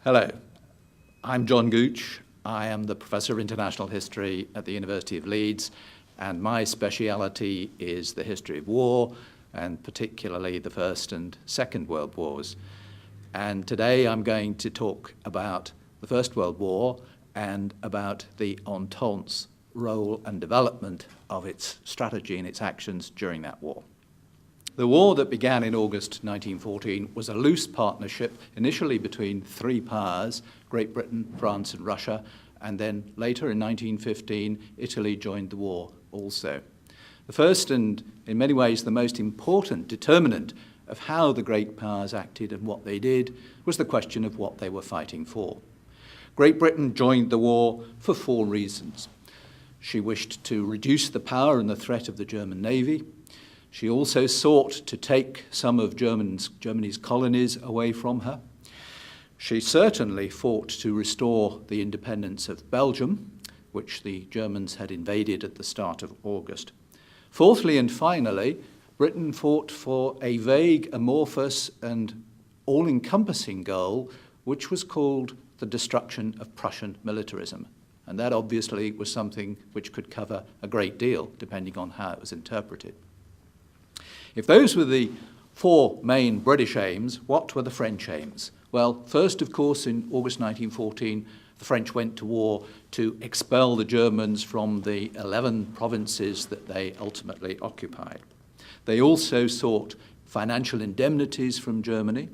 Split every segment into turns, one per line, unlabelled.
Hello, I'm John Gooch. I am the Professor of International History at the University of Leeds, and my speciality is the history of war, and particularly the First and Second World Wars. And today I'm going to talk about the First World War and about the Entente's role and development of its strategy and its actions during that war. The war that began in August 1914 was a loose partnership, initially between three powers, Great Britain, France and Russia, and then later in 1915, Italy joined the war also. The first and in many ways the most important determinant of how the great powers acted and what they did was the question of what they were fighting for. Great Britain joined the war for four reasons. She wished to reduce the power and the threat of the German Navy. She also sought to take some of Germany's colonies away from her. She certainly fought to restore the independence of Belgium, which the Germans had invaded at the start of August. Fourthly and finally, Britain fought for a vague, amorphous and all-encompassing goal, which was called the destruction of Prussian militarism. And that obviously was something which could cover a great deal, depending on how it was interpreted. If those were the four main British aims, what were the French aims? Well, first, of course, in August 1914, the French went to war to expel the Germans from the 11 provinces that they ultimately occupied. They also sought financial indemnities from Germany.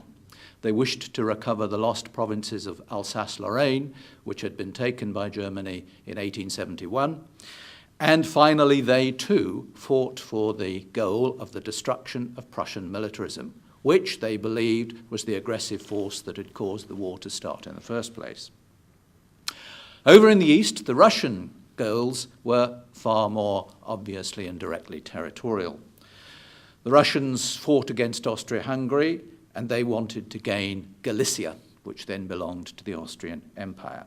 They wished to recover the lost provinces of Alsace-Lorraine, which had been taken by Germany in 1871. And finally, they too fought for the goal of the destruction of Prussian militarism, which they believed was the aggressive force that had caused the war to start in the first place. Over in the east, the Russian goals were far more obviously and directly territorial. The Russians fought against Austria-Hungary, and they wanted to gain Galicia, which then belonged to the Austrian Empire.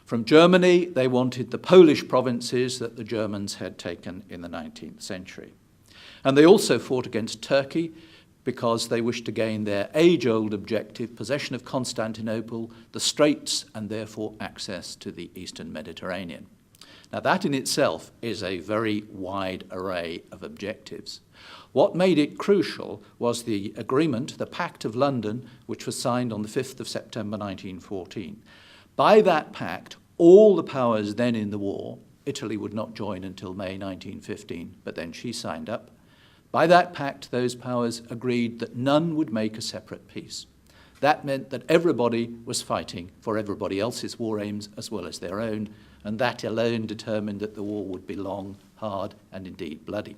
From Germany, they wanted the Polish provinces that the Germans had taken in the 19th century. And they also fought against Turkey because they wished to gain their age-old objective, possession of Constantinople, the Straits, and therefore access to the Eastern Mediterranean. Now that in itself is a very wide array of objectives. What made it crucial was the agreement, the Pact of London, which was signed on the 5th of September 1914. By that pact, all the powers then in the war, Italy would not join until May 1915, but then she signed up. By that pact, those powers agreed that none would make a separate peace. That meant that everybody was fighting for everybody else's war aims as well as their own, and that alone determined that the war would be long, hard, and indeed bloody.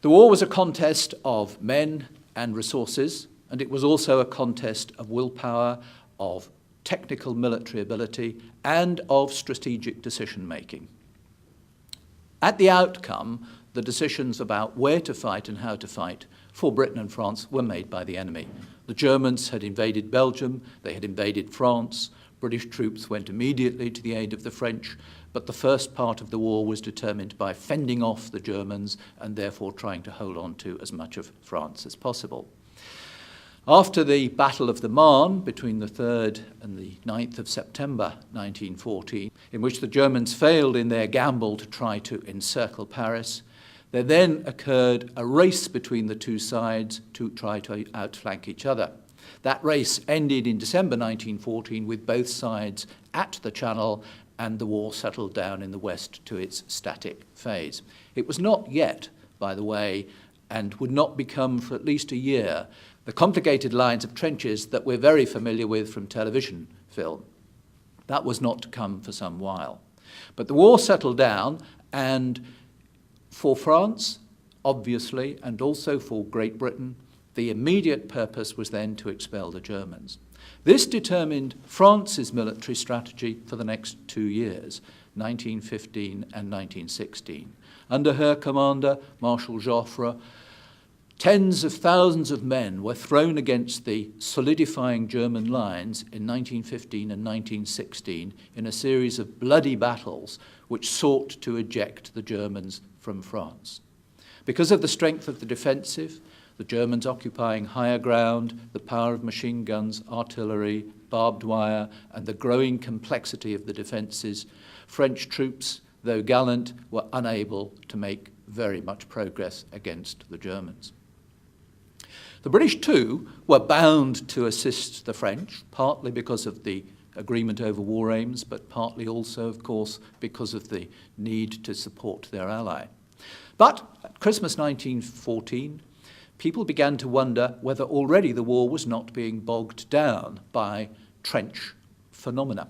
The war was a contest of men and resources, and it was also a contest of willpower, of technical military ability, and of strategic decision-making. At the outcome, the decisions about where to fight and how to fight for Britain and France were made by the enemy. The Germans had invaded Belgium, they had invaded France, British troops went immediately to the aid of the French, but the first part of the war was determined by fending off the Germans and therefore trying to hold on to as much of France as possible. After the Battle of the Marne between the 3rd and the 9th of September 1914, in which the Germans failed in their gamble to try to encircle Paris, there then occurred a race between the two sides to try to outflank each other. That race ended in December 1914 with both sides at the Channel, and the war settled down in the west to its static phase. It was not yet, by the way, and would not become for at least a year, the complicated lines of trenches that we're very familiar with from television film. That was not to come for some while. But the war settled down, and for France, obviously, and also for Great Britain, the immediate purpose was then to expel the Germans. This determined France's military strategy for the next 2 years, 1915 and 1916. Under her commander, Marshal Joffre, tens of thousands of men were thrown against the solidifying German lines in 1915 and 1916 in a series of bloody battles which sought to eject the Germans from France. Because of the strength of the defensive, the Germans occupying higher ground, the power of machine guns, artillery, barbed wire, and the growing complexity of the defences, French troops, though gallant, were unable to make very much progress against the Germans. The British, too, were bound to assist the French, partly because of the agreement over war aims, but partly also, of course, because of the need to support their ally. But at Christmas 1914, people began to wonder whether already the war was not being bogged down by trench phenomena.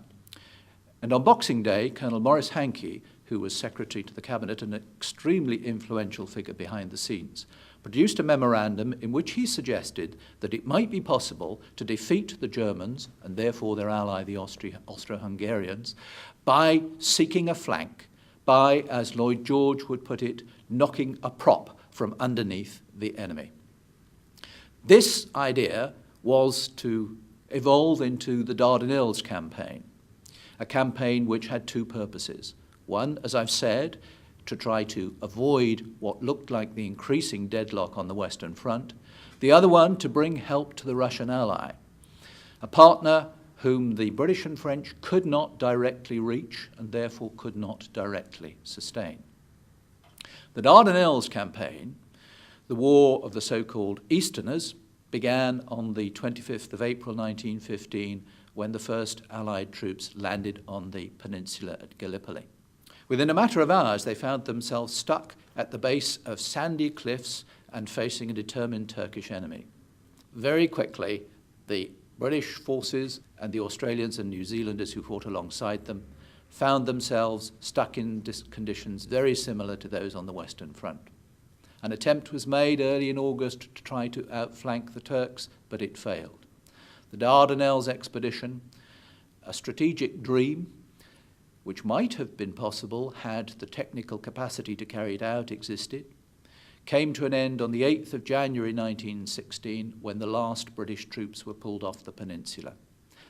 And on Boxing Day, Colonel Maurice Hankey, who was Secretary to the Cabinet, an extremely influential figure behind the scenes, produced a memorandum in which he suggested that it might be possible to defeat the Germans, and therefore their ally, the Austro-Hungarians, by seeking a flank, by, as Lloyd George would put it, knocking a prop from underneath the enemy. This idea was to evolve into the Dardanelles campaign, a campaign which had two purposes. One, as I've said, to try to avoid what looked like the increasing deadlock on the Western Front. The other one, to bring help to the Russian ally, a partner whom the British and French could not directly reach and therefore could not directly sustain. The Dardanelles campaign, the war of the so-called Easterners, began on the 25th of April 1915 when the first Allied troops landed on the peninsula at Gallipoli. Within a matter of hours, they found themselves stuck at the base of sandy cliffs and facing a determined Turkish enemy. Very quickly, the British forces and the Australians and New Zealanders who fought alongside them found themselves stuck in conditions very similar to those on the Western Front. An attempt was made early in August to try to outflank the Turks, but it failed. The Dardanelles expedition, a strategic dream, which might have been possible had the technical capacity to carry it out existed, came to an end on the 8th of January 1916 when the last British troops were pulled off the peninsula.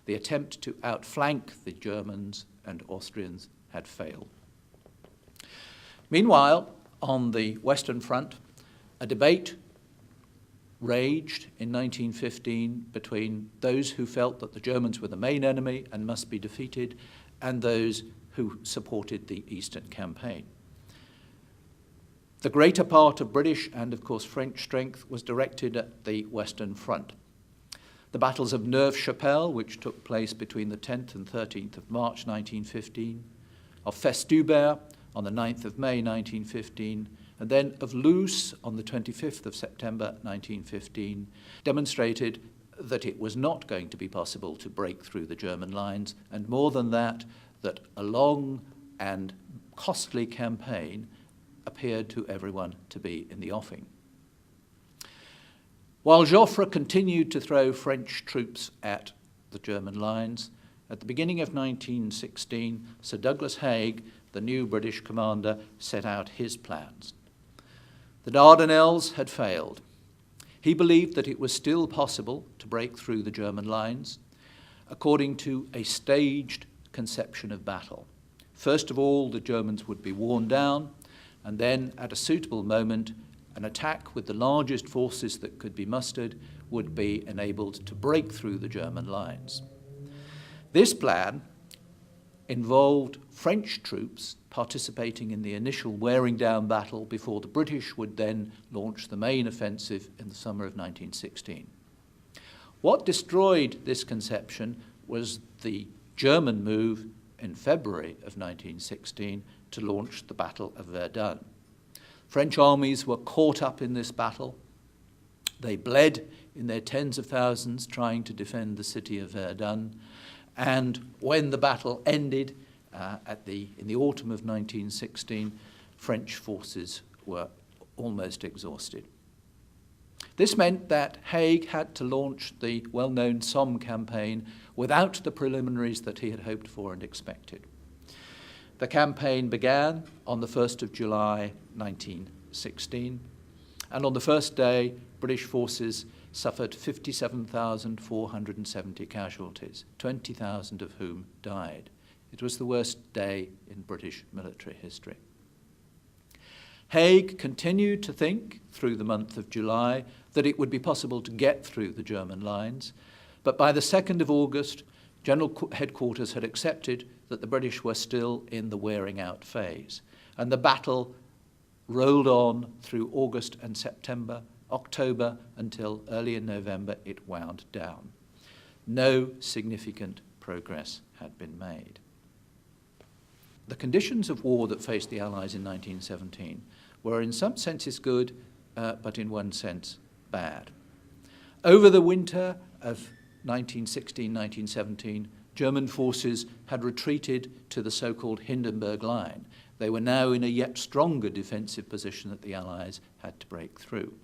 The attempt to outflank the Germans and Austrians had failed. Meanwhile, on the Western Front, a debate raged in 1915 between those who felt that the Germans were the main enemy and must be defeated and those who supported the Eastern Campaign. The greater part of British and, of course, French strength was directed at the Western Front. The battles of Neuve-Chapelle, which took place between the 10th and 13th of March 1915, of Festubert on the 9th of May 1915, and then of Loos on the 25th of September 1915, demonstrated that it was not going to be possible to break through the German lines, and more than that, that a long and costly campaign appeared to everyone to be in the offing. While Joffre continued to throw French troops at the German lines, at the beginning of 1916, Sir Douglas Haig, the new British commander, set out his plans. The Dardanelles had failed. He believed that it was still possible to break through the German lines according to a staged conception of battle. First of all, the Germans would be worn down, and then at a suitable moment, an attack with the largest forces that could be mustered would be enabled to break through the German lines. This plan involved French troops participating in the initial wearing down battle before the British would then launch the main offensive in the summer of 1916. What destroyed this conception was the German move in February of 1916 to launch the Battle of Verdun. French armies were caught up in this battle. They bled in their tens of thousands trying to defend the city of Verdun. And when the battle ended in the autumn of 1916, French forces were almost exhausted. This meant that Haig had to launch the well-known Somme campaign without the preliminaries that he had hoped for and expected. The campaign began on the 1st of July 1916, and on the first day, British forces suffered 57,470 casualties, 20,000 of whom died. It was the worst day in British military history. Haig continued to think through the month of July that it would be possible to get through the German lines, but by the 2nd of August, General Headquarters had accepted that the British were still in the wearing out phase, and the battle rolled on through August and September, October, until early in November it wound down. No significant progress had been made. The conditions of war that faced the Allies in 1917 were in some senses good, but in one sense bad. Over the winter of 1916-1917, German forces had retreated to the so-called Hindenburg Line. They were now in a yet stronger defensive position that the Allies had to break through.